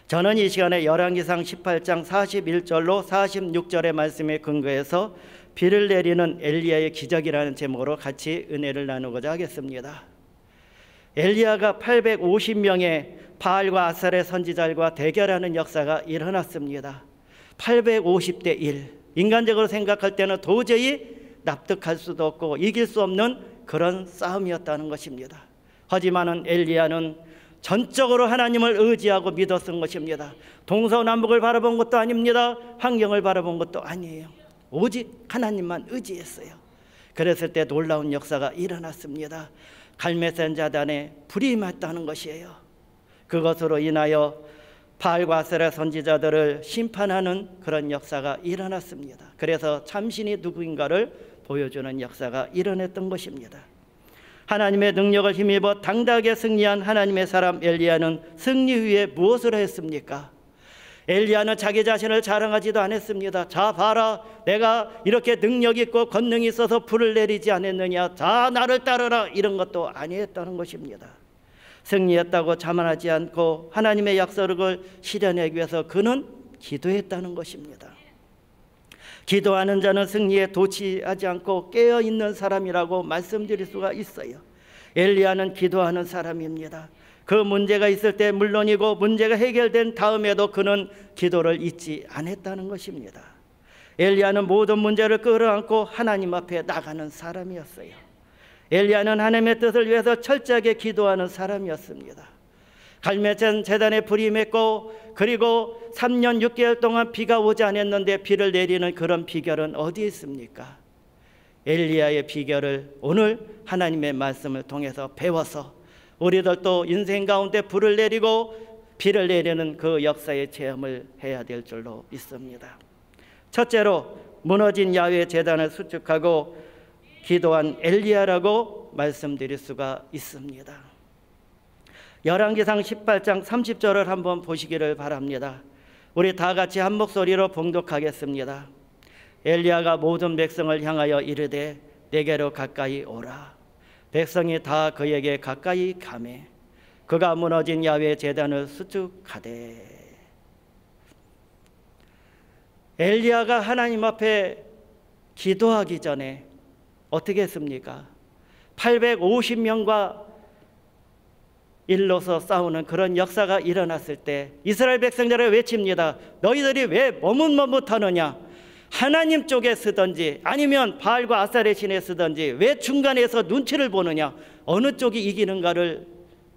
저는 이 시간에 열왕기상 18장 41절로 46절의 말씀에 근거해서 비를 내리는 엘리야의 기적이라는 제목으로 같이 은혜를 나누고자 하겠습니다. 엘리야가 850명의 바알과 아스타의 선지자들과 대결하는 역사가 일어났습니다. 850대 1. 인간적으로 생각할 때는 도저히 납득할 수도 없고 이길 수 없는 그런 싸움이었다는 것입니다. 하지만은 엘리야는 전적으로 하나님을 의지하고 믿었던 것입니다. 동서남북을 바라본 것도 아닙니다. 환경을 바라본 것도 아니에요. 오직 하나님만 의지했어요. 그랬을 때 놀라운 역사가 일어났습니다. 갈멜산 자단에 불이 임했다는 것이에요. 그것으로 인하여 바알과 아세라 선지자들을 심판하는 그런 역사가 일어났습니다. 그래서 참신이 누구인가를 보여주는 역사가 일어났던 것입니다. 하나님의 능력을 힘입어 당당하게 승리한 하나님의 사람 엘리야는 승리 후에 무엇을 했습니까? 엘리야는 자기 자신을 자랑하지도 않았습니다. 자 봐라, 내가 이렇게 능력 있고 권능이 있어서 불을 내리지 않았느냐, 자 나를 따르라, 이런 것도 아니었다는 것입니다. 승리했다고 자만하지 않고 하나님의 약속을 실현하기 위해서 그는 기도했다는 것입니다. 기도하는 자는 승리에 도취하지 않고 깨어있는 사람이라고 말씀드릴 수가 있어요. 엘리야는 기도하는 사람입니다. 그 문제가 있을 때 물론이고 문제가 해결된 다음에도 그는 기도를 잊지 않았다는 것입니다. 엘리야는 모든 문제를 끌어안고 하나님 앞에 나가는 사람이었어요. 엘리야는 하나님의 뜻을 위해서 철저하게 기도하는 사람이었습니다. 갈멜산 제단에 불이 임했고 그리고 3년 6개월 동안 비가 오지 않았는데 비를 내리는 그런 비결은 어디에 있습니까? 엘리야의 비결을 오늘 하나님의 말씀을 통해서 배워서 우리들도 인생 가운데 불을 내리고 비를 내리는 그 역사의 체험을 해야 될 줄로 믿습니다. 첫째로 무너진 야훼 제단을 수축하고 기도한 엘리야라고 말씀드릴 수가 있습니다. 열왕기상 18장 30절을 한번 보시기를 바랍니다. 우리 다 같이 한 목소리로 봉독하겠습니다. 엘리야가 모든 백성을 향하여 이르되 내게로 가까이 오라. 백성이 다 그에게 가까이 가매 그가 무너진 야훼 제단을 수축하되. 엘리야가 하나님 앞에 기도하기 전에 어떻게 했습니까? 850명과 일로서 싸우는 그런 역사가 일어났을 때 이스라엘 백성들을 외칩니다. 너희들이 왜 머뭇머뭇하느냐? 하나님 쪽에 쓰든지 아니면 바알과 아스타의 신에 쓰든지 왜 중간에서 눈치를 보느냐? 어느 쪽이 이기는가를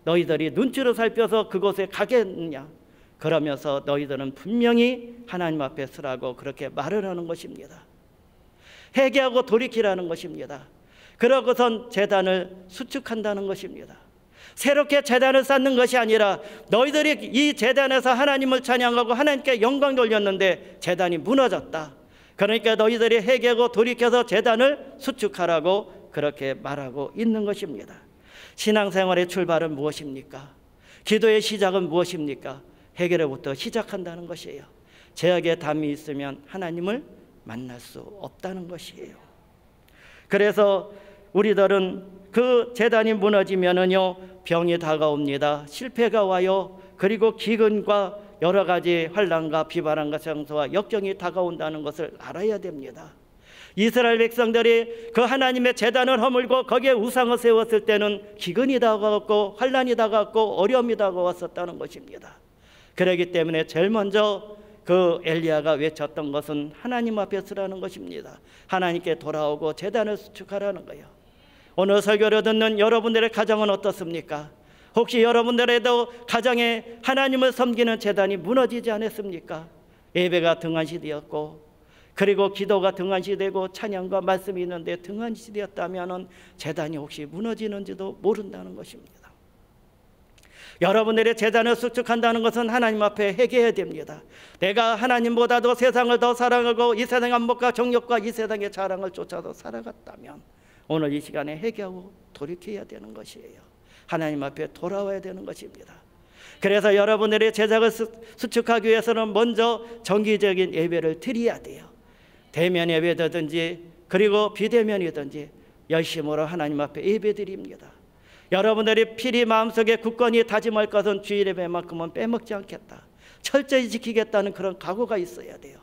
너희들이 눈치로 살펴서 그곳에 가겠느냐? 그러면서 너희들은 분명히 하나님 앞에 서라고 그렇게 말을 하는 것입니다. 회개하고 돌이키라는 것입니다. 그러고선 제단을 수축한다는 것입니다. 새롭게 제단을 쌓는 것이 아니라 너희들이 이 제단에서 하나님을 찬양하고 하나님께 영광 돌렸는데 제단이 무너졌다. 그러니까 너희들이 회개하고 돌이켜서 제단을 수축하라고 그렇게 말하고 있는 것입니다. 신앙생활의 출발은 무엇입니까? 기도의 시작은 무엇입니까? 회개로부터 시작한다는 것이에요. 죄악에 담이 있으면 하나님을 만날 수 없다는 것이에요. 그래서 우리들은 그 제단이 무너지면은요 병이 다가옵니다. 실패가 와요. 그리고 기근과 여러 가지 환난과 비바람과 장소와 역경이 다가온다는 것을 알아야 됩니다. 이스라엘 백성들이 그 하나님의 제단을 허물고 거기에 우상을 세웠을 때는 기근이 다가왔고 환난이 다가왔고 어려움이 다가왔었다는 것입니다. 그렇기 때문에 제일 먼저 그 엘리야가 외쳤던 것은 하나님 앞에 서라는 것입니다. 하나님께 돌아오고 제단을 수축하라는 거예요. 오늘 설교를 듣는 여러분들의 가정은 어떻습니까? 혹시 여러분들에도 가정에 하나님을 섬기는 제단이 무너지지 않았습니까? 예배가 등한시되었고 그리고 기도가 등한시되고 찬양과 말씀이 있는데 등한시되었다면 제단이 혹시 무너지는지도 모른다는 것입니다. 여러분들의 제단을 수축한다는 것은 하나님 앞에 회개해야 됩니다. 내가 하나님보다도 세상을 더 사랑하고 이 세상의 안목과 정욕과 이 세상의 자랑을 쫓아서 살아갔다면 오늘 이 시간에 회개하고 돌이켜야 되는 것이에요. 하나님 앞에 돌아와야 되는 것입니다. 그래서 여러분들의 제작을 수축하기 위해서는 먼저 정기적인 예배를 드려야 돼요. 대면 예배든지 그리고 비대면이든지 열심으로 하나님 앞에 예배 드립니다. 여러분들이 필히 마음속에 굳건히 다짐할 것은 주일 예배만큼은 빼먹지 않겠다, 철저히 지키겠다는 그런 각오가 있어야 돼요.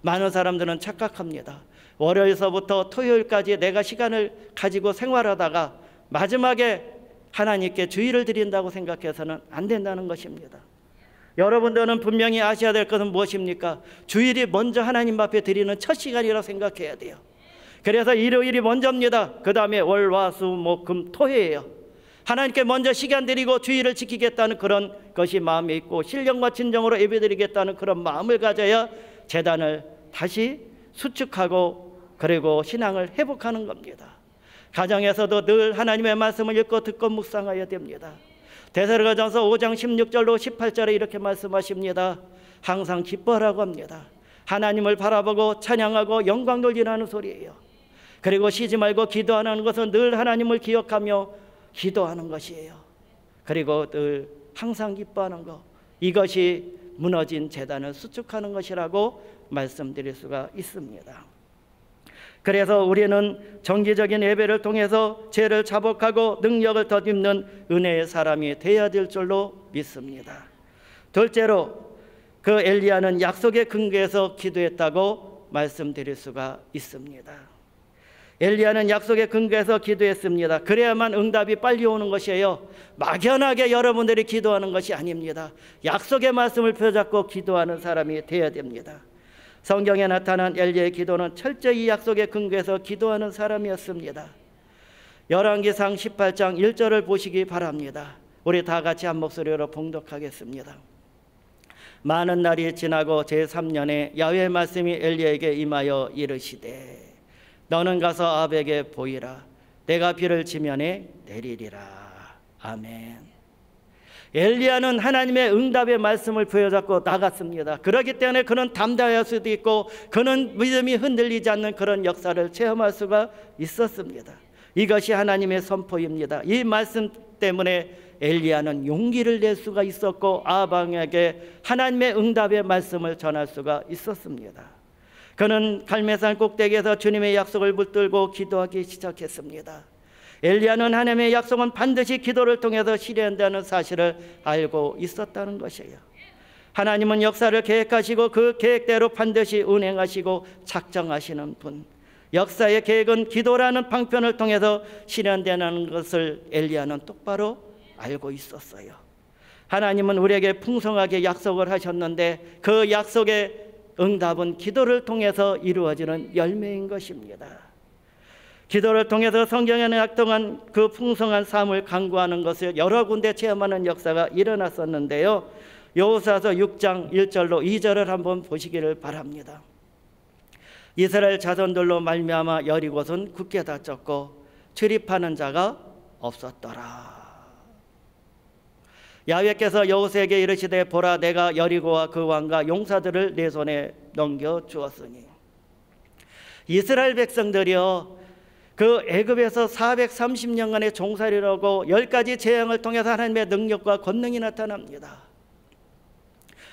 많은 사람들은 착각합니다. 월요일서부터 토요일까지 내가 시간을 가지고 생활하다가 마지막에 하나님께 주일을 드린다고 생각해서는 안 된다는 것입니다. 여러분들은 분명히 아셔야 될 것은 무엇입니까? 주일이 먼저 하나님 앞에 드리는 첫 시간이라고 생각해야 돼요. 그래서 일요일이 먼저입니다. 그 다음에 월, 화, 수, 목, 금, 토예요. 하나님께 먼저 시간 드리고 주일을 지키겠다는 그런 것이 마음에 있고, 신령과 진정으로 예배드리겠다는 그런 마음을 가져야 제단을 다시 수축하고 그리고 신앙을 회복하는 겁니다. 가정에서도 늘 하나님의 말씀을 읽고 듣고 묵상해야 됩니다. 데살로니가전서 5장 16절로 18절에 이렇게 말씀하십니다. 항상 기뻐하라고 합니다. 하나님을 바라보고 찬양하고 영광 돌리라는 소리예요. 그리고 쉬지 말고 기도하는 것은 늘 하나님을 기억하며 기도하는 것이에요. 그리고 늘 항상 기뻐하는 것, 이것이 무너진 제단을 수축하는 것이라고 말씀드릴 수가 있습니다. 그래서 우리는 정기적인 예배를 통해서 죄를 자복하고 능력을 덧입는 은혜의 사람이 되어야 될 줄로 믿습니다. 둘째로, 그 엘리야는 약속의 근거에서 기도했다고 말씀드릴 수가 있습니다. 엘리야는 약속의 근거에서 기도했습니다. 그래야만 응답이 빨리 오는 것이에요. 막연하게 여러분들이 기도하는 것이 아닙니다. 약속의 말씀을 펴잡고 기도하는 사람이 되어야 됩니다. 성경에 나타난 엘리야의 기도는 철저히 약속의 근거에서 기도하는 사람이었습니다. 열왕기상 18장 1절을 보시기 바랍니다. 우리 다 같이 한 목소리로 봉독하겠습니다. 많은 날이 지나고 제3년에 야훼의 말씀이 엘리야에게 임하여 이르시되, 너는 가서 아합에게 보이라. 내가 비를 지면에 내리리라. 아멘. 엘리야는 하나님의 응답의 말씀을 부여잡고 나갔습니다. 그렇기 때문에 그는 담대할 수도 있고 그는 믿음이 흔들리지 않는 그런 역사를 체험할 수가 있었습니다. 이것이 하나님의 선포입니다. 이 말씀 때문에 엘리야는 용기를 낼 수가 있었고 아합 왕에게 하나님의 응답의 말씀을 전할 수가 있었습니다. 그는 갈멜산 꼭대기에서 주님의 약속을 붙들고 기도하기 시작했습니다. 엘리야는 하나님의 약속은 반드시 기도를 통해서 실현되는 사실을 알고 있었다는 것이에요. 하나님은 역사를 계획하시고 그 계획대로 반드시 운행하시고 작정하시는 분, 역사의 계획은 기도라는 방편을 통해서 실현되는 것을 엘리야는 똑바로 알고 있었어요. 하나님은 우리에게 풍성하게 약속을 하셨는데 그 약속의 응답은 기도를 통해서 이루어지는 열매인 것입니다. 기도를 통해서 성경에 나타난 그 풍성한 삶을 강구하는 것을 여러 군데 체험하는 역사가 일어났었는데요. 여호수아서 6장 1절로 2절을 한번 보시기를 바랍니다. 이스라엘 자손들로 말미암아 여리고는 굳게 닫혔고 출입하는 자가 없었더라. 야훼께서 여호수아에게 이르시되, 보라, 내가 여리고와 그 왕과 용사들을 내 손에 넘겨 주었으니. 이스라엘 백성들이요, 그 애굽에서 430년간의 종살이라고 10가지 재앙을 통해서 하나님의 능력과 권능이 나타납니다.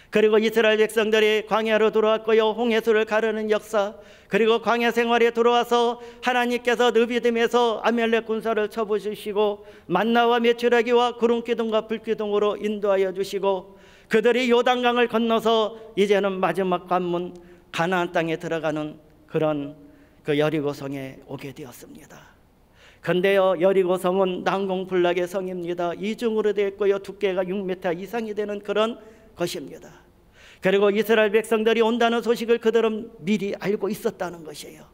그리고 이스라엘 백성들이 광야로 들어왔고요, 홍해수를 가르는 역사, 그리고 광야 생활에 들어와서 하나님께서 느비딤에서 아말렉 군사를 쳐부수시고 만나와 메추라기와 구름기둥과 불기둥으로 인도하여 주시고 그들이 요단강을 건너서 이제는 마지막 관문 가나안 땅에 들어가는 그런 그 여리고성에 오게 되었습니다. 근데요, 여리고성은 난공불락의 성입니다. 이중으로 되어 있고요, 두께가 6m 이상이 되는 그런 것입니다. 그리고 이스라엘 백성들이 온다는 소식을 그들은 미리 알고 있었다는 것이에요.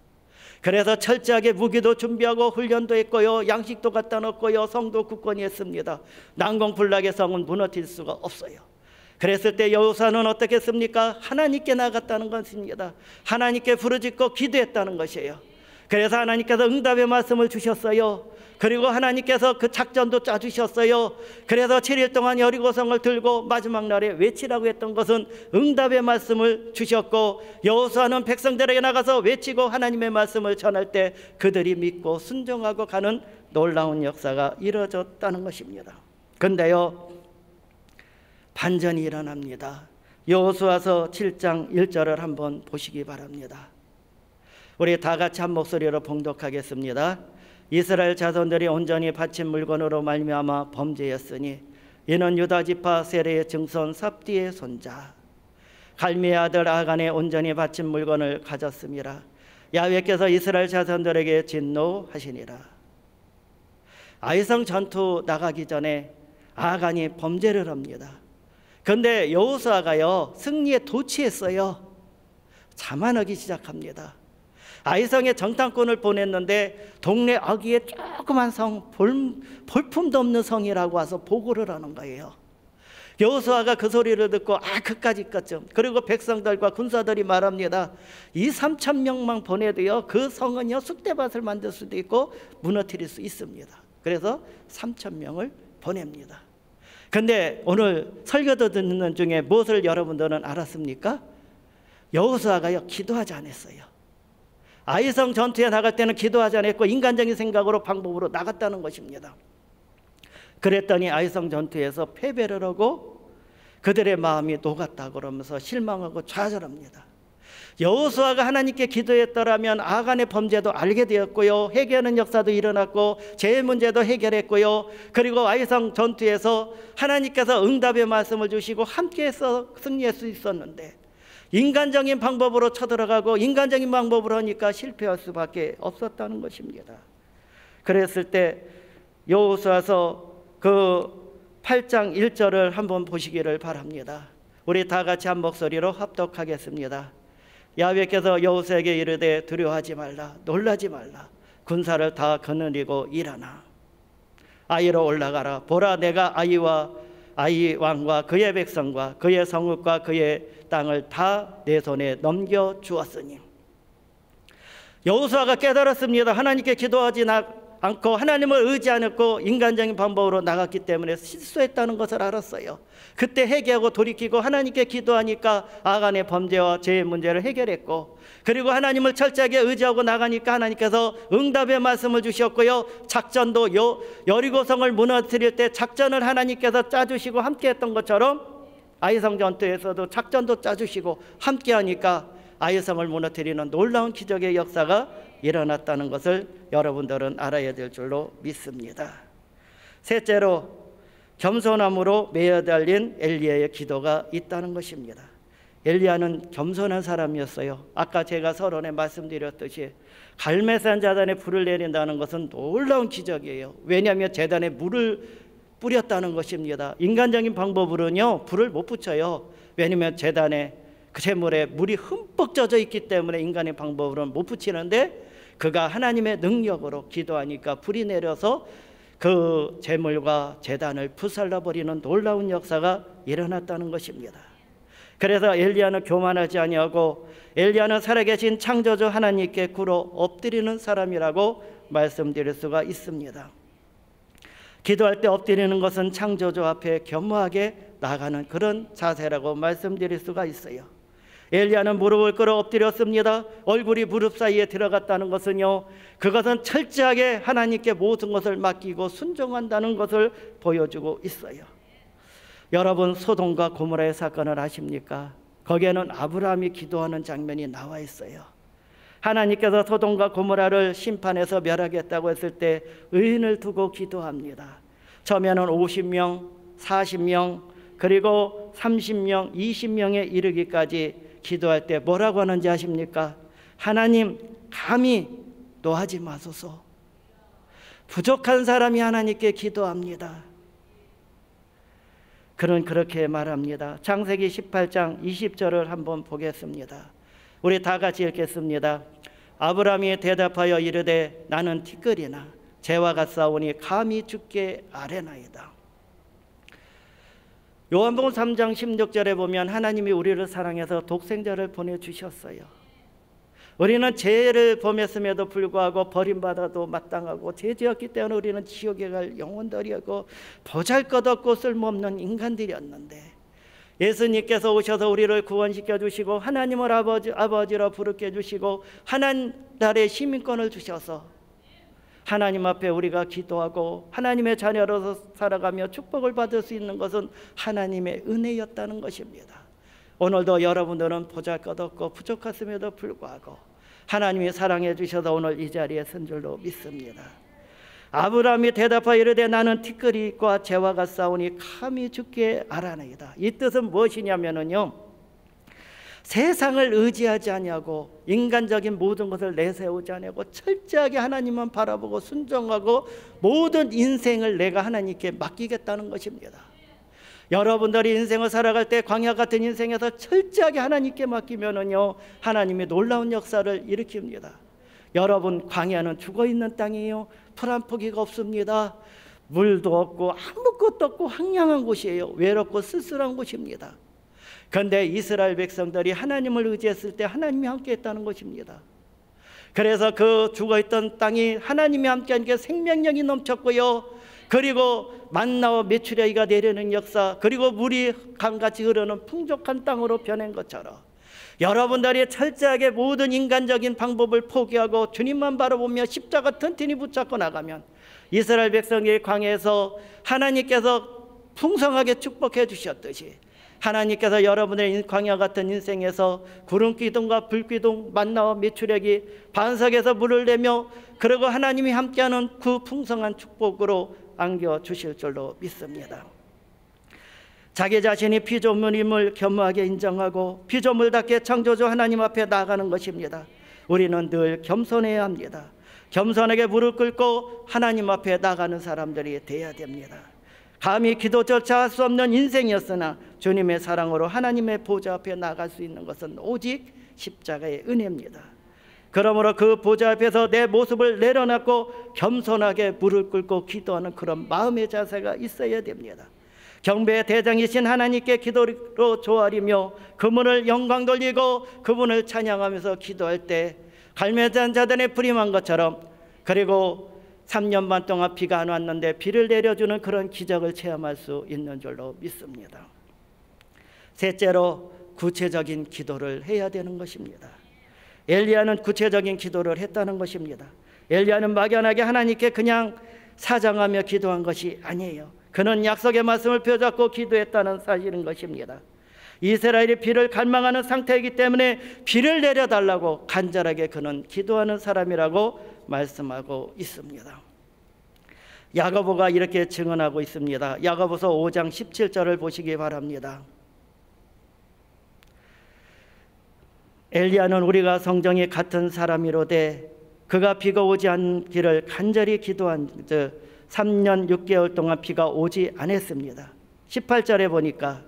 그래서 철저하게 무기도 준비하고 훈련도 했고요, 양식도 갖다 놓고요, 성도 굳건히 했습니다. 난공불락의 성은 무너질 수가 없어요. 그랬을 때 여호수아는 어떻게 했습니까? 하나님께 나갔다는 것입니다. 하나님께 부르짖고 기도했다는 것이에요. 그래서 하나님께서 응답의 말씀을 주셨어요. 그리고 하나님께서 그 작전도 짜주셨어요. 그래서 7일 동안 여리고성을 들고 마지막 날에 외치라고 했던 것은 응답의 말씀을 주셨고, 여호수아는 백성들에게 나가서 외치고 하나님의 말씀을 전할 때 그들이 믿고 순종하고 가는 놀라운 역사가 이루어졌다는 것입니다. 근데요, 반전이 일어납니다. 여호수아서 7장 1절을 한번 보시기 바랍니다. 우리 다 같이 한 목소리로 봉독하겠습니다. 이스라엘 자손들이 온전히 바친 물건으로 말미암아 범죄였으니 이는 유다 지파 세레의 증손 삽디의 손자 갈미의 아들 아간의 온전히 바친 물건을 가졌음이라. 야훼께서 이스라엘 자손들에게 진노하시니라. 아이성 전투 나가기 전에 아간이 범죄를 합니다. 그런데 여호수아가요 승리에 도취했어요. 자만하기 시작합니다. 아이성에 정탐꾼을 보냈는데 동네 어귀에 조그만 성, 볼품도 없는 성이라고 와서 보고를 하는 거예요. 여호수아가 그 소리를 듣고 그까짓 것좀. 그리고 백성들과 군사들이 말합니다. 2,000~3,000명만 보내도요 그 성은요 쑥대밭을 만들 수도 있고 무너뜨릴 수 있습니다. 그래서 3,000명을 보냅니다. 근데 오늘 설교도 듣는 중에 무엇을 여러분들은 알았습니까? 여호수아가요 기도하지 않았어요. 아이성 전투에 나갈 때는 기도하지 않았고 인간적인 생각으로 방법으로 나갔다는 것입니다. 그랬더니 아이성 전투에서 패배를 하고 그들의 마음이 녹았다 그러면서 실망하고 좌절합니다. 여호수아가 하나님께 기도했더라면 아간의 범죄도 알게 되었고요 회개하는 역사도 일어났고 죄의 문제도 해결했고요 그리고 아이성 전투에서 하나님께서 응답의 말씀을 주시고 함께해서 승리할 수 있었는데 인간적인 방법으로 쳐들어가고 인간적인 방법으로 하니까 실패할 수밖에 없었다는 것입니다. 그랬을 때 여호수아서 그 8장 1절을 한번 보시기를 바랍니다. 우리 다 같이 한 목소리로 합독하겠습니다. 야훼께서 여호수아에게 이르되 두려워하지 말라 놀라지 말라 군사를 다 거느리고 일어나 아이로 올라가라. 보라 내가 아이 왕과 그의 백성과 그의 성읍과 그의 땅을 다 내 손에 넘겨 주었으니. 여호수아가 깨달았습니다. 하나님께 기도하지 않고 하나님을 의지 않았고 인간적인 방법으로 나갔기 때문에 실수했다는 것을 알았어요. 그때 회개하고 돌이키고 하나님께 기도하니까 아간의 범죄와 죄의 문제를 해결했고 그리고 하나님을 철저하게 의지하고 나가니까 하나님께서 응답의 말씀을 주셨고요 작전도 여리고성을 무너뜨릴 때 작전을 하나님께서 짜주시고 함께했던 것처럼 아이성 전투에서도 작전도 짜주시고 함께하니까 아이성을 무너뜨리는 놀라운 기적의 역사가 일어났다는 것을 여러분들은 알아야 될 줄로 믿습니다. 셋째로 겸손함으로 매여 달린 엘리야의 기도가 있다는 것입니다. 엘리야는 겸손한 사람이었어요. 아까 제가 서론에 말씀드렸듯이 갈멜산 제단에 불을 내린다는 것은 놀라운 기적이에요. 왜냐하면 제단에 물을 뿌렸다는 것입니다. 인간적인 방법으로는요 불을 못 붙여요. 왜냐하면 제단에 그 제물에 물이 흠뻑 젖어 있기 때문에 인간의 방법으로는 못 붙이는데 그가 하나님의 능력으로 기도하니까 불이 내려서 그 제물과 제단을 불살라버리는 놀라운 역사가 일어났다는 것입니다. 그래서 엘리야는 교만하지 아니하고 엘리야는 살아계신 창조주 하나님께 굴어 엎드리는 사람이라고 말씀드릴 수가 있습니다. 기도할 때 엎드리는 것은 창조주 앞에 겸허하게 나가는 그런 자세라고 말씀드릴 수가 있어요. 엘리야는 무릎을 꿇어 엎드렸습니다. 얼굴이 무릎 사이에 들어갔다는 것은요 그것은 철저하게 하나님께 모든 것을 맡기고 순종한다는 것을 보여주고 있어요. 여러분 소돔과 고모라의 사건을 아십니까? 거기에는 아브라함이 기도하는 장면이 나와 있어요. 하나님께서 소돔과 고모라를 심판해서 멸하겠다고 했을 때 의인을 두고 기도합니다. 처음에는 50명, 40명, 그리고 30명, 20명에 이르기까지 기도할 때 뭐라고 하는지 아십니까? 하나님 감히 노하지 마소서. 부족한 사람이 하나님께 기도합니다. 그는 그렇게 말합니다. 창세기 18장 20절을 한번 보겠습니다. 우리 다 같이 읽겠습니다. 아브라함이 대답하여 이르되 나는 티끌이나 재와 같사오니 감히 주께 아뢰나이다. 요한복음 3장 16절에 보면 하나님이 우리를 사랑해서 독생자를 보내주셨어요. 우리는 죄를 범했음에도 불구하고 버림받아도 마땅하고 죄지었기 때문에 우리는 지옥에 갈 영혼들이었고 보잘것없고 쓸모없는 인간들이었는데 예수님께서 오셔서 우리를 구원시켜 주시고 하나님을 아버지로 부르게 주시고 하나님의 시민권을 주셔서 하나님 앞에 우리가 기도하고 하나님의 자녀로서 살아가며 축복을 받을 수 있는 것은 하나님의 은혜였다는 것입니다. 오늘도 여러분들은 보잘것없고 부족했음에도 불구하고 하나님이 사랑해 주셔서 오늘 이 자리에 선 줄로 믿습니다. 아브라함이 대답하여 이르되 나는 티끌과 재화가 싸우니 감히 죽게 알아나이다. 이 뜻은 무엇이냐면요, 세상을 의지하지 아니하고 인간적인 모든 것을 내세우지 아니하고 철저하게 하나님만 바라보고 순종하고 모든 인생을 내가 하나님께 맡기겠다는 것입니다. 여러분들이 인생을 살아갈 때 광야 같은 인생에서 철저하게 하나님께 맡기면은요, 하나님이 놀라운 역사를 일으킵니다. 여러분, 광야는 죽어있는 땅이에요. 풀 한 포기가 없습니다. 물도 없고 아무것도 없고 황량한 곳이에요. 외롭고 쓸쓸한 곳입니다. 그런데 이스라엘 백성들이 하나님을 의지했을 때 하나님이 함께 했다는 것입니다. 그래서 그 죽어있던 땅이 하나님이 함께한 게 생명력이 넘쳤고요, 그리고 만나와 메추라기가 내리는 역사, 그리고 물이 강같이 흐르는 풍족한 땅으로 변한 것처럼 여러분들이 철저하게 모든 인간적인 방법을 포기하고 주님만 바라보며 십자가 튼튼히 붙잡고 나가면 이스라엘 백성의 광야에서 하나님께서 풍성하게 축복해 주셨듯이 하나님께서 여러분의 광야 같은 인생에서 구름 기둥과 불 기둥, 만나와 메추라기, 반석에서 물을 내며 그리고 하나님이 함께하는 그 풍성한 축복으로 안겨 주실 줄로 믿습니다. 자기 자신이 피조물임을 겸허하게 인정하고 피조물답게 창조주 하나님 앞에 나아가는 것입니다. 우리는 늘 겸손해야 합니다. 겸손하게 무릎 꿇고 하나님 앞에 나가는 사람들이 되어야 됩니다. 감히 기도조차 할 수 없는 인생이었으나 주님의 사랑으로 하나님의 보좌 앞에 나갈 수 있는 것은 오직 십자가의 은혜입니다. 그러므로 그 보좌 앞에서 내 모습을 내려놓고 겸손하게 무릎 꿇고 기도하는 그런 마음의 자세가 있어야 됩니다. 경배의 대장이신 하나님께 기도로 조아리며 그분을 영광 돌리고 그분을 찬양하면서 기도할 때 갈매잔 자단에 불임한 것처럼, 그리고 3년 반 동안 비가 안 왔는데 비를 내려주는 그런 기적을 체험할 수 있는 줄로 믿습니다. 셋째로 구체적인 기도를 해야 되는 것입니다. 엘리야는 구체적인 기도를 했다는 것입니다. 엘리야는 막연하게 하나님께 그냥 사정하며 기도한 것이 아니에요. 그는 약속의 말씀을 펴잡고 기도했다는 사실인 것입니다. 이스라엘이 비를 갈망하는 상태이기 때문에 비를 내려달라고 간절하게 그는 기도하는 사람이라고 말씀하고 있습니다. 야고보가 이렇게 증언하고 있습니다. 야고보서 5장 17절을 보시기 바랍니다. 엘리야는 우리가 성정이 같은 사람이로되 그가 비가 오지 않기를 간절히 기도한 즉 3년 6개월 동안 비가 오지 않았습니다. 18절에 보니까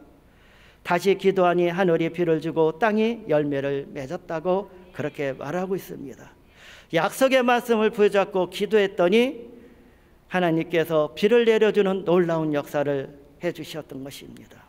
다시 기도하니 하늘이 비를 주고 땅이 열매를 맺었다고 그렇게 말하고 있습니다. 약속의 말씀을 붙잡고 기도했더니 하나님께서 비를 내려주는 놀라운 역사를 해주셨던 것입니다.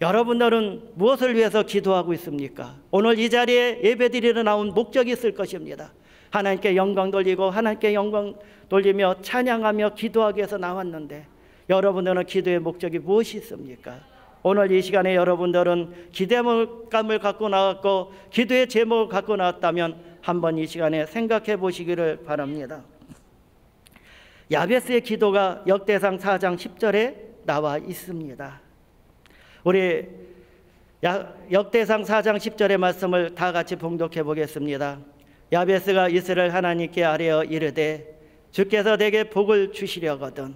여러분들은 무엇을 위해서 기도하고 있습니까? 오늘 이 자리에 예배드리러 나온 목적이 있을 것입니다. 하나님께 영광 돌리고 하나님께 영광 돌리며 찬양하며 기도하기 위해서 나왔는데 여러분들은 기도의 목적이 무엇이 있습니까? 오늘 이 시간에 여러분들은 기대감을 갖고 나왔고 기도의 제목을 갖고 나왔다면 한번 이 시간에 생각해 보시기를 바랍니다. 야베스의 기도가 역대상 4장 10절에 나와 있습니다. 우리 역대상 4장 10절의 말씀을 다 같이 봉독해 보겠습니다. 야베스가 이스라엘 하나님께 아뢰어 이르되 주께서 내게 복을 주시려거든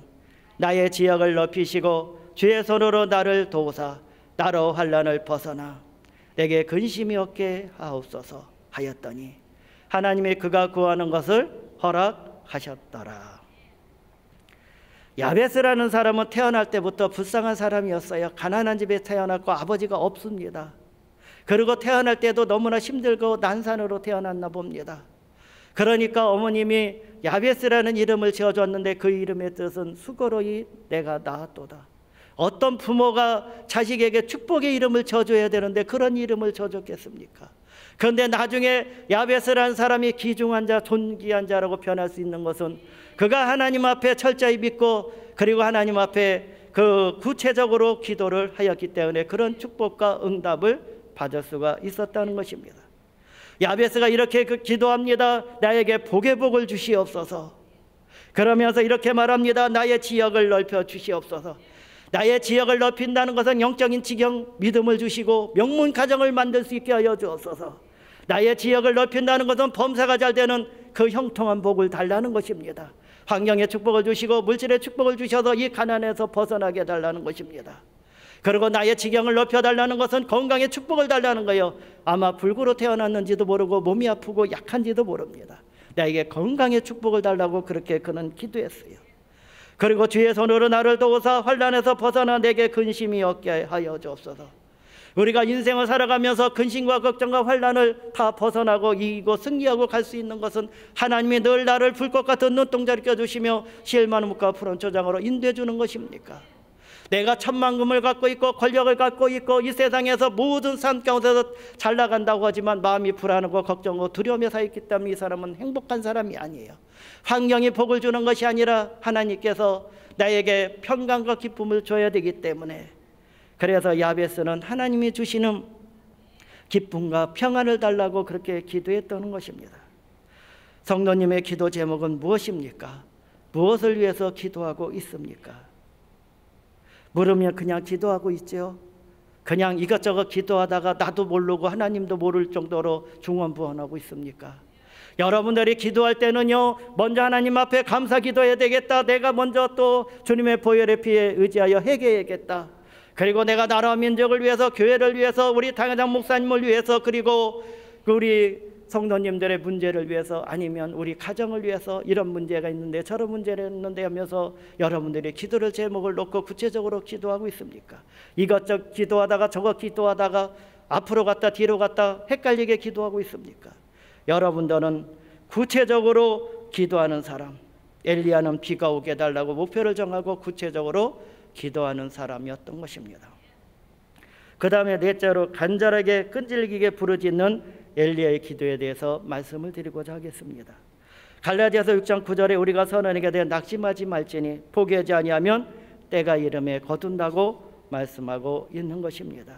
나의 지역을 높이시고 주의 손으로 나를 도우사 나로 환난을 벗어나 내게 근심이 없게 하옵소서 하였더니 하나님이 그가 구하는 것을 허락하셨더라. 야베스라는 사람은 태어날 때부터 불쌍한 사람이었어요. 가난한 집에 태어났고 아버지가 없습니다. 그리고 태어날 때도 너무나 힘들고 난산으로 태어났나 봅니다. 그러니까 어머님이 야베스라는 이름을 지어줬는데 그 이름의 뜻은 수고로이 내가 낳았도다. 어떤 부모가 자식에게 축복의 이름을 지어줘야 되는데 그런 이름을 지어줬겠습니까? 그런데 나중에 야베스라는 사람이 귀중한 자, 존귀한 자라고 변할 수 있는 것은 그가 하나님 앞에 철저히 믿고 그리고 하나님 앞에 그 구체적으로 기도를 하였기 때문에 그런 축복과 응답을 받을 수가 있었다는 것입니다. 야베스가 이렇게 기도합니다. 나에게 복의 복을 주시옵소서. 그러면서 이렇게 말합니다. 나의 지역을 넓혀 주시옵소서. 나의 지역을 넓힌다는 것은 영적인 지경 믿음을 주시고 명문 가정을 만들 수 있게 하여 주옵소서. 나의 지역을 넓힌다는 것은 범사가 잘 되는 그 형통한 복을 달라는 것입니다. 환경의 축복을 주시고 물질의 축복을 주셔서 이 가난에서 벗어나게 해달라는 것입니다. 그리고 나의 지경을 높여달라는 것은 건강의 축복을 달라는 거예요. 아마 불구로 태어났는지도 모르고 몸이 아프고 약한지도 모릅니다. 나에게 건강의 축복을 달라고 그렇게 그는 기도했어요. 그리고 주의 손으로 나를 도우사 환난에서 벗어나 내게 근심이 없게 하여 주옵소서. 우리가 인생을 살아가면서 근심과 걱정과 환난을 다 벗어나고 이기고 승리하고 갈 수 있는 것은 하나님이 늘 나를 불꽃 같은 눈동자를 껴주시며 실만음과 푸른 초장으로 인도해 주는 것입니까? 내가 천만금을 갖고 있고 권력을 갖고 있고 이 세상에서 모든 삶 가운데서 잘 나간다고 하지만 마음이 불안하고 걱정하고 두려움에 사 있기 때문에 이 사람은 행복한 사람이 아니에요. 환경이 복을 주는 것이 아니라 하나님께서 나에게 평강과 기쁨을 줘야 되기 때문에, 그래서 야베스는 하나님이 주시는 기쁨과 평안을 달라고 그렇게 기도했다는 것입니다. 성도님의 기도 제목은 무엇입니까? 무엇을 위해서 기도하고 있습니까? 물으면 그냥 기도하고 있죠. 그냥 이것저것 기도하다가 나도 모르고 하나님도 모를 정도로 중언부언하고 있습니까? 여러분들이 기도할 때는요, 먼저 하나님 앞에 감사 기도해야 되겠다. 내가 먼저 또 주님의 보혈의 피에 의지하여 회개해야겠다. 그리고 내가 나라와 민족을 위해서, 교회를 위해서, 우리 당회장 목사님을 위해서, 그리고 우리 성도님들의 문제를 위해서, 아니면 우리 가정을 위해서 이런 문제가 있는데 저런 문제가 있는데 하면서 여러분들이 기도를 제목을 놓고 구체적으로 기도하고 있습니까? 이것저것 기도하다가 저것 기도하다가 앞으로 갔다 뒤로 갔다 헷갈리게 기도하고 있습니까? 여러분들은 구체적으로 기도하는 사람, 엘리야는 비가 오게 해달라고 목표를 정하고 구체적으로 기도하는 사람이었던 것입니다. 그 다음에 넷째로 간절하게 끈질기게 부르짖는 엘리야의 기도에 대해서 말씀을 드리고자 하겠습니다. 갈라디아서 6장 9절에 우리가 선언하게 되 낙심하지 말지니 포기하지 아니하면 때가 이름에 거둔다고 말씀하고 있는 것입니다.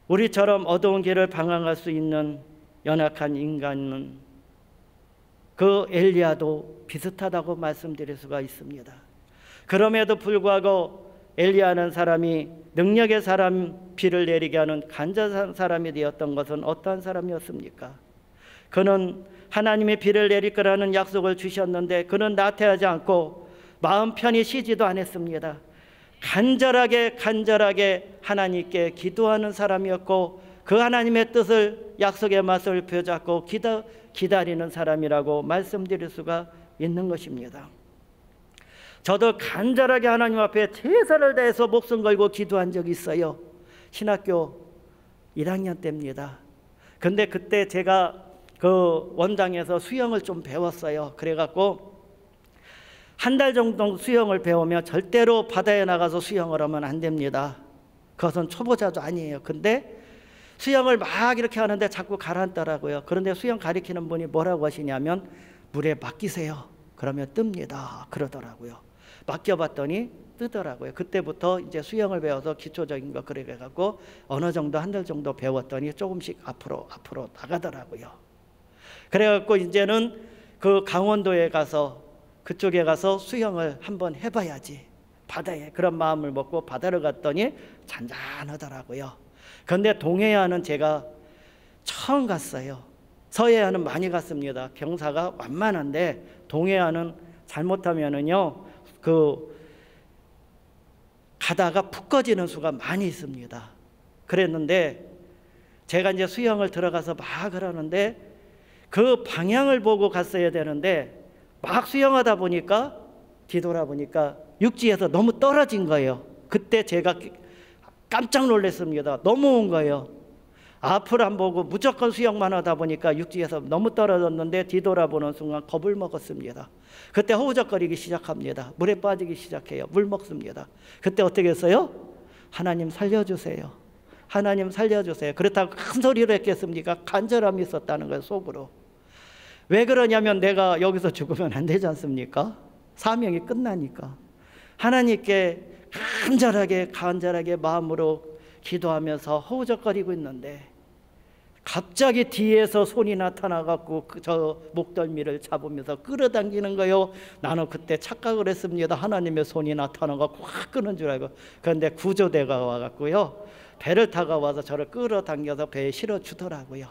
우리처럼 어두운 길을 방황할 수 있는 연약한 인간은 그 엘리야도 비슷하다고 말씀드릴 수가 있습니다. 그럼에도 불구하고 엘리야는 사람이 능력의 사람, 비를 내리게 하는 간절한 사람이 되었던 것은 어떠한 사람이었습니까? 그는 하나님의 비를 내릴 거라는 약속을 주셨는데 그는 나태하지 않고 마음 편히 쉬지도 않았습니다. 간절하게 하나님께 기도하는 사람이었고 그 하나님의 뜻을, 약속의 맛을 벼잡고 기다리는 사람이라고 말씀드릴 수가 있는 것입니다. 저도 간절하게 하나님 앞에 최선을 다해서 목숨 걸고 기도한 적이 있어요. 신학교 1학년 때입니다. 근데 그때 제가 그 원장에서 수영을 좀 배웠어요. 그래갖고 한 달 정도 수영을 배우면 절대로 바다에 나가서 수영을 하면 안 됩니다. 그것은 초보자도 아니에요. 근데 수영을 막 이렇게 하는데 자꾸 가라앉더라고요. 그런데 수영 가리키는 분이 뭐라고 하시냐면 물에 맡기세요. 그러면 뜹니다. 그러더라고요. 맡겨봤더니 뜨더라고요. 그때부터 이제 수영을 배워서 기초적인 거 그래 갖고 어느 정도 한 달 정도 배웠더니 조금씩 앞으로 나가더라고요. 그래 갖고 이제는 그 강원도에 가서 그쪽에 가서 수영을 한번 해봐야지, 바다에, 그런 마음을 먹고 바다를 갔더니 잔잔하더라고요. 그런데 동해안은 제가 처음 갔어요. 서해안은 많이 갔습니다. 경사가 완만한데 동해안은 잘못하면은요 가다가 푹 꺼지는 수가 많이 있습니다. 그랬는데 제가 이제 수영을 들어가서 막 그러는데 그 방향을 보고 갔어야 되는데 막 수영하다 보니까 뒤돌아보니까 육지에서 너무 떨어진 거예요. 그때 제가 깜짝 놀랐습니다. 너무 온 거예요. 앞을 안 보고 무조건 수영만 하다 보니까 육지에서 너무 떨어졌는데 뒤돌아보는 순간 겁을 먹었습니다. 그때 허우적거리기 시작합니다. 물에 빠지기 시작해요. 물 먹습니다. 그때 어떻게 했어요? 하나님 살려주세요. 하나님 살려주세요. 그렇다고 큰 소리로 했겠습니까? 간절함이 있었다는 거예요, 속으로. 왜 그러냐면 내가 여기서 죽으면 안 되지 않습니까? 사명이 끝나니까. 하나님께 간절하게 마음으로 기도하면서 허우적거리고 있는데 갑자기 뒤에서 손이 나타나갖고 저 목덜미를 잡으면서 끌어당기는 거요. 나는 그때 착각을 했습니다. 하나님의 손이 나타나갖고 확 끄는 줄 알고. 그런데 구조대가 와갖고요, 배를 타고 와서 저를 끌어당겨서 배에 실어주더라고요.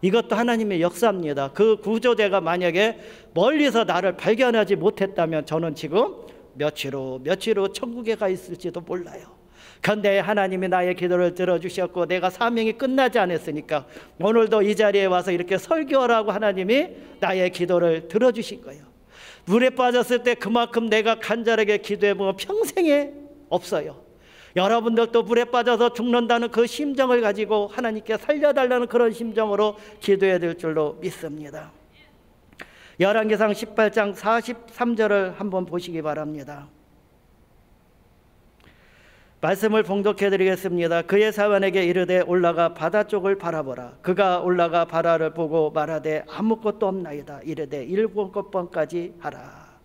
이것도 하나님의 역사입니다. 그 구조대가 만약에 멀리서 나를 발견하지 못했다면 저는 지금 며칠 후 천국에 가 있을지도 몰라요. 그런데 하나님이 나의 기도를 들어주셨고 내가 사명이 끝나지 않았으니까 오늘도 이 자리에 와서 이렇게 설교하라고 하나님이 나의 기도를 들어주신 거예요. 물에 빠졌을 때 그만큼 내가 간절하게 기도해보면 평생에 없어요. 여러분들도 물에 빠져서 죽는다는 그 심정을 가지고 하나님께 살려달라는 그런 심정으로 기도해야 될 줄로 믿습니다. 열왕기상 18장 43절을 한번 보시기 바랍니다. 말씀을 봉독해 드리겠습니다. 그의 사환에게 이르되 올라가 바다 쪽을 바라보라. 그가 올라가 바다를 보고 말하되 아무것도 없나이다. 이르되 7번까지 하라.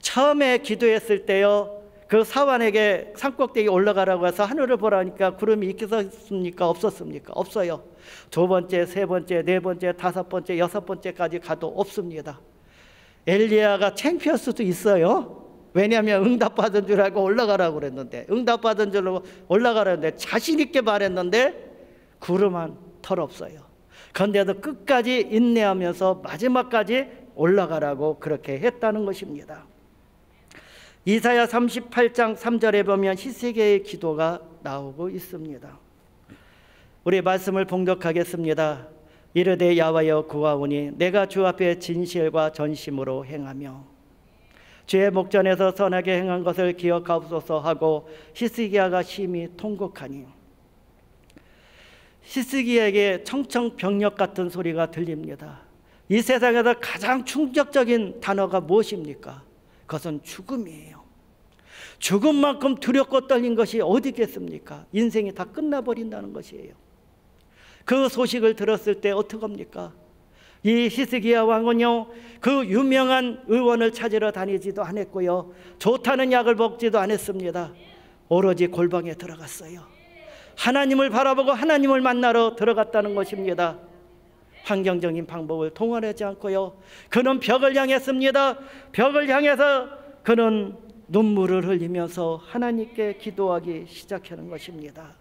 처음에 기도했을 때요, 그 사환에게 산꼭대기 올라가라고 해서 하늘을 보라니까 구름이 있겠습니까? 없었습니까? 없어요. 두 번째, 세 번째, 네 번째, 다섯 번째, 여섯 번째까지 가도 없습니다. 엘리야가 창피할 수도 있어요. 왜냐하면 응답받은 줄 알고 올라가라고 그랬는데, 응답받은 줄로 올라가라는데 자신 있게 말했는데 구름 한 털 없어요. 그런데도 끝까지 인내하면서 마지막까지 올라가라고 그렇게 했다는 것입니다. 이사야 38장 3절에 보면 히스기야의 기도가 나오고 있습니다. 우리 말씀을 봉독하겠습니다. 이르되 야와여 구하오니 내가 주 앞에 진실과 전심으로 행하며 주의 목전에서 선하게 행한 것을 기억하옵소서 하고 히스기야가 심히 통곡하니, 히스기야에게 청청병력 같은 소리가 들립니다. 이 세상에서 가장 충격적인 단어가 무엇입니까? 그것은 죽음이에요. 죽음만큼 두렵고 떨린 것이 어디 있겠습니까? 인생이 다 끝나버린다는 것이에요. 그 소식을 들었을 때 어떡합니까? 이 히스기야 왕은요, 그 유명한 의원을 찾으러 다니지도 않았고요, 좋다는 약을 먹지도 않았습니다. 오로지 골방에 들어갔어요. 하나님을 바라보고 하나님을 만나러 들어갔다는 것입니다. 환경적인 방법을 동원하지 않고요, 그는 벽을 향했습니다. 벽을 향해서 그는 눈물을 흘리면서 하나님께 기도하기 시작하는 것입니다.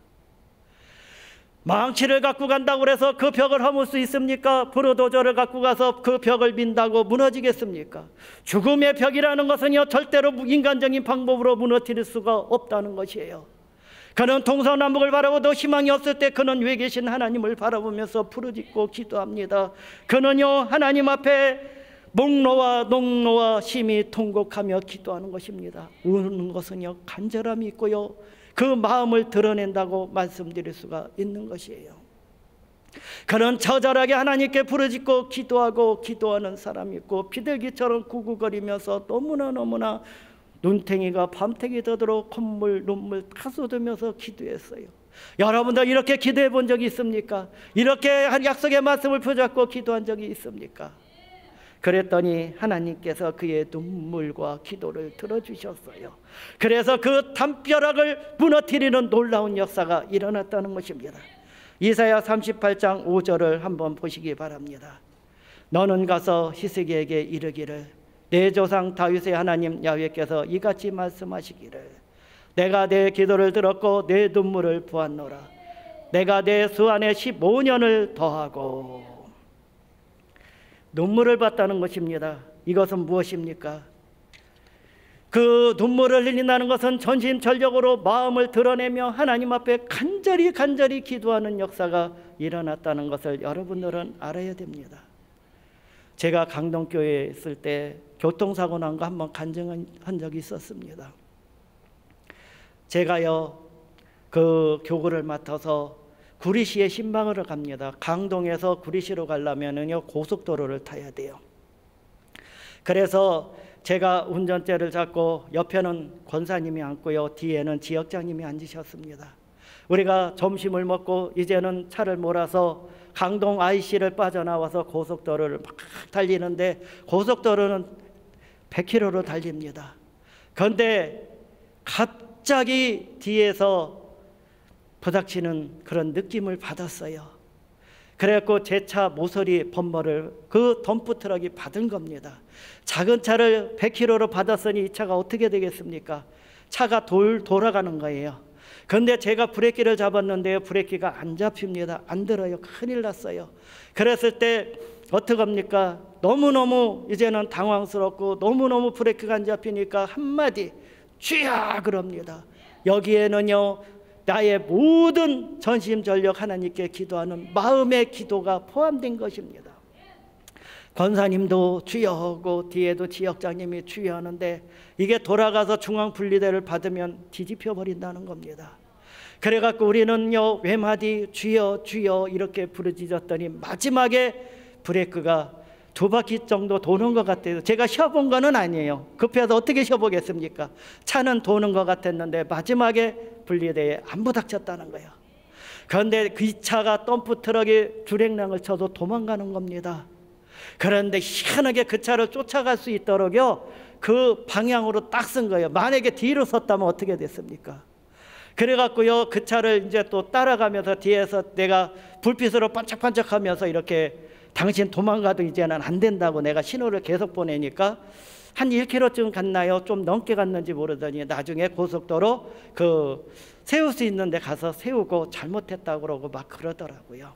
망치를 갖고 간다고 해서 그 벽을 허물 수 있습니까? 불도저를 갖고 가서 그 벽을 민다고 무너지겠습니까? 죽음의 벽이라는 것은요, 절대로 인간적인 방법으로 무너뜨릴 수가 없다는 것이에요. 그는 동서남북을 바라보도 희망이 없을 때 그는 위에 계신 하나님을 바라보면서 부르짖고 기도합니다. 그는요, 하나님 앞에 목노와 농노와 심히 통곡하며 기도하는 것입니다. 우는 것은요, 간절함이 있고요, 그 마음을 드러낸다고 말씀드릴 수가 있는 것이에요. 그는 처절하게 하나님께 부르짖고 기도하고 기도하는 사람이 있고, 비둘기처럼 구구거리면서 너무나 눈탱이가 밤탱이 되도록 콧물 눈물 다 쏟으면서 기도했어요. 여러분들 이렇게 기도해 본 적이 있습니까? 이렇게 약속의 말씀을 붙잡고 기도한 적이 있습니까? 그랬더니 하나님께서 그의 눈물과 기도를 들어주셨어요. 그래서 그 담벼락을 무너뜨리는 놀라운 역사가 일어났다는 것입니다. 이사야 38장 5절을 한번 보시기 바랍니다. 너는 가서 히스기야에게 이르기를 내 조상 다윗의 하나님 야훼께서 이같이 말씀하시기를 내가 내 기도를 들었고 내 눈물을 보았노라. 내가 내 수 안에 15년을 더하고. 눈물을 봤다는 것입니다. 이것은 무엇입니까? 그 눈물을 흘린다는 것은 전심전력으로 마음을 드러내며 하나님 앞에 간절히 기도하는 역사가 일어났다는 것을 여러분들은 알아야 됩니다. 제가 강동교회에 있을 때 교통사고 난 거 한번 간증한 적이 있었습니다. 제가요, 그 교구를 맡아서 구리시에 신방으로 갑니다. 강동에서 구리시로 가려면은요, 고속도로를 타야 돼요. 그래서 제가 운전대를 잡고 옆에는 권사님이 앉고요, 뒤에는 지역장님이 앉으셨습니다. 우리가 점심을 먹고 이제는 차를 몰아서 강동 IC를 빠져나와서 고속도로를 막 달리는데, 고속도로는 100km로 달립니다. 그런데 갑자기 뒤에서 부닥치는 그런 느낌을 받았어요. 그래갖고 제 차 모서리 범퍼를 그 덤프트럭이 받은 겁니다. 작은 차를 100km로 받았으니 이 차가 어떻게 되겠습니까? 차가 돌아가는 거예요. 그런데 제가 브레이크를 잡았는데요, 브레이크가 안 잡힙니다. 안 들어요. 큰일 났어요. 그랬을 때 어떡합니까? 너무너무 이제는 당황스럽고 너무너무 브레이크가 안 잡히니까 한마디 주야 그럽니다. 여기에는요 나의 모든 전심전력 하나님께 기도하는 마음의 기도가 포함된 것입니다. 권사님도 주여 하고 뒤에도 지역장님이 주여 하는데 이게 돌아가서 중앙분리대를 받으면 뒤집혀 버린다는 겁니다. 그래갖고 우리는요 외마디 주여 주여 이렇게 부르짖었더니 마지막에 브레이크가 2바퀴 정도 도는 것 같아요. 제가 쉬어본 거는 아니에요. 급해서 어떻게 쉬어보겠습니까? 차는 도는 것 같았는데 마지막에 분리대에 안 부닥쳤다는 거예요. 그런데 그 차가 덤프 트럭에 주행랑을 쳐서 도망가는 겁니다. 그런데 희한하게 그 차를 쫓아갈 수 있도록요 그 방향으로 딱 쓴 거예요. 만약에 뒤로 섰다면 어떻게 됐습니까? 그래갖고요 그 차를 이제 또 따라가면서 뒤에서 내가 불빛으로 반짝반짝하면서 이렇게 당신 도망가도 이제는 안 된다고 내가 신호를 계속 보내니까 한 1km쯤 갔나요? 좀 넘게 갔는지 모르더니 나중에 고속도로 그 세울 수 있는 데 가서 세우고 잘못했다고 그러고 막 그러더라고요.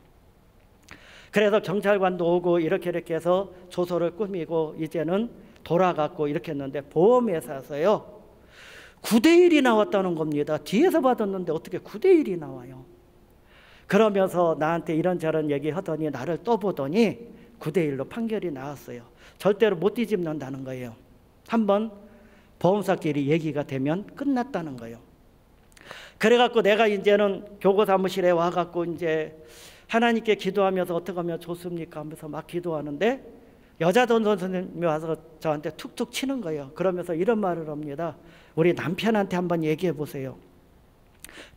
그래서 경찰관도 오고 이렇게 해서 조서를 꾸미고 이제는 돌아갔고 이렇게 했는데 보험회사에서요 9대1이 나왔다는 겁니다. 뒤에서 받았는데 어떻게 9대1이 나와요? 그러면서 나한테 이런저런 얘기하더니 나를 떠보더니 9대1로 판결이 나왔어요. 절대로 못 뒤집는다는 거예요. 한번 보험사끼리 얘기가 되면 끝났다는 거예요. 그래갖고 내가 이제는 교구사무실에 와갖고 이제 하나님께 기도하면서 어떻게 하면 좋습니까 하면서 막 기도하는데 여자 전도 선생님이 와서 저한테 툭툭 치는 거예요. 그러면서 이런 말을 합니다. 우리 남편한테 한번 얘기해 보세요.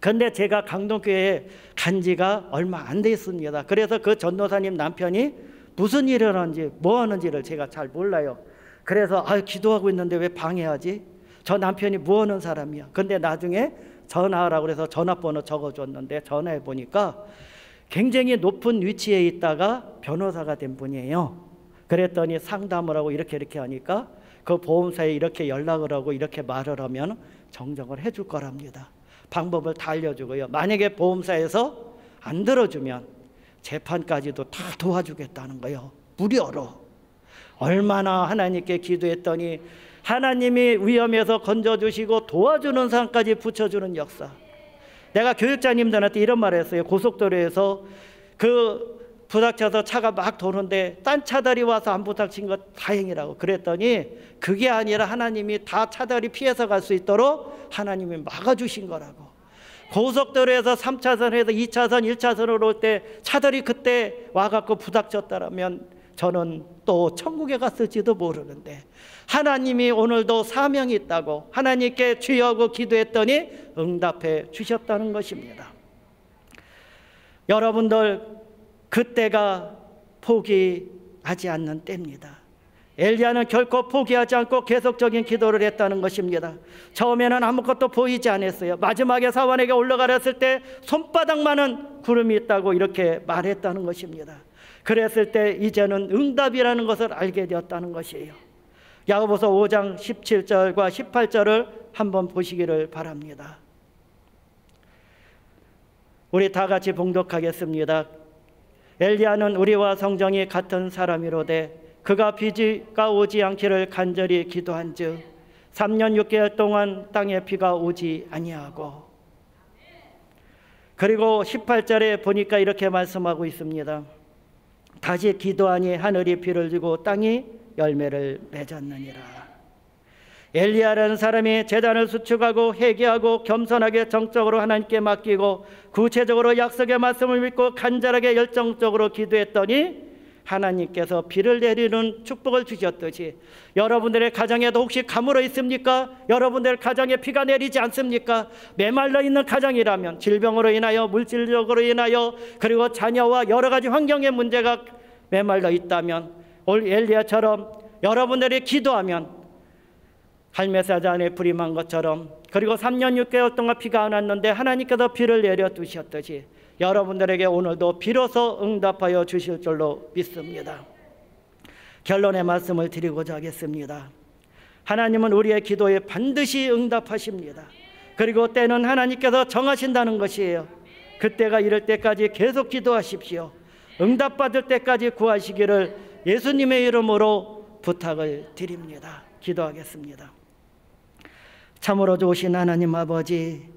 그런데 제가 강동교회에 간 지가 얼마 안 됐습니다. 그래서 그 전도사님 남편이 무슨 일을 하는지 뭐 하는지를 제가 잘 몰라요. 그래서 기도하고 있는데 왜 방해하지? 저 남편이 뭐 하는 사람이야. 근데 나중에 전화하라고 그래서 전화번호 적어줬는데 전화해 보니까 굉장히 높은 위치에 있다가 변호사가 된 분이에요. 그랬더니 상담을 하고 이렇게 하니까 그 보험사에 이렇게 연락을 하고 이렇게 말을 하면 정정을 해줄 거랍니다. 방법을 다 알려주고요. 만약에 보험사에서 안 들어주면 재판까지도 다 도와주겠다는 거예요. 무료로. 얼마나 하나님께 기도했더니 하나님이 위험에서 건져주시고 도와주는 사람까지 붙여주는 역사. 내가 교육자님들한테 이런 말을 했어요. 고속도로에서 그 부닥쳐서 차가 막 도는데 딴 차들이 와서 안 부닥친 것 다행이라고 그랬더니 그게 아니라 하나님이 다 차들이 피해서 갈 수 있도록 하나님이 막아주신 거라고. 고속도로에서 3차선에서 2차선 1차선으로 올 때 차들이 그때 와갖고 부닥쳤다라면 저는 또 천국에 갔을지도 모르는데 하나님이 오늘도 사명이 있다고 하나님께 주여하고 기도했더니 응답해 주셨다는 것입니다. 여러분들 그때가 포기하지 않는 때입니다. 엘리야는 결코 포기하지 않고 계속적인 기도를 했다는 것입니다. 처음에는 아무것도 보이지 않았어요. 마지막에 사원에게 올라가렸을 때 손바닥만한 구름이 있다고 이렇게 말했다는 것입니다. 그랬을 때 이제는 응답이라는 것을 알게 되었다는 것이에요. 야고보서 5장 17절과 18절을 한번 보시기를 바랍니다. 우리 다 같이 봉독하겠습니다. 엘리야는 우리와 성정이 같은 사람이로되 그가 비가 오지 않기를 간절히 기도한즉 3년 6개월 동안 땅에 비가 오지 아니하고. 그리고 18절에 보니까 이렇게 말씀하고 있습니다. 다시 기도하니 하늘이 비를 주고 땅이 열매를 맺었느니라. 엘리야라는 사람이 제단을 수축하고 회개하고 겸손하게 정적으로 하나님께 맡기고 구체적으로 약속의 말씀을 믿고 간절하게 열정적으로 기도했더니 하나님께서 비를 내리는 축복을 주셨듯이 여러분들의 가정에도 혹시 가물어 있습니까? 여러분들 가정에 비가 내리지 않습니까? 메말라 있는 가정이라면 질병으로 인하여 물질적으로 인하여 그리고 자녀와 여러 가지 환경의 문제가 메말라 있다면 올 엘리야처럼 여러분들이 기도하면 갈멜사잔에 불이 난 것처럼 그리고 3년 6개월 동안 비가 안 왔는데 하나님께서 비를 내려 두셨듯이 여러분들에게 오늘도 비로소 응답하여 주실 줄로 믿습니다. 결론의 말씀을 드리고자 하겠습니다. 하나님은 우리의 기도에 반드시 응답하십니다. 그리고 때는 하나님께서 정하신다는 것이에요. 그때가 이럴 때까지 계속 기도하십시오. 응답받을 때까지 구하시기를 예수님의 이름으로 부탁을 드립니다. 기도하겠습니다. 참으로 좋으신 하나님 아버지,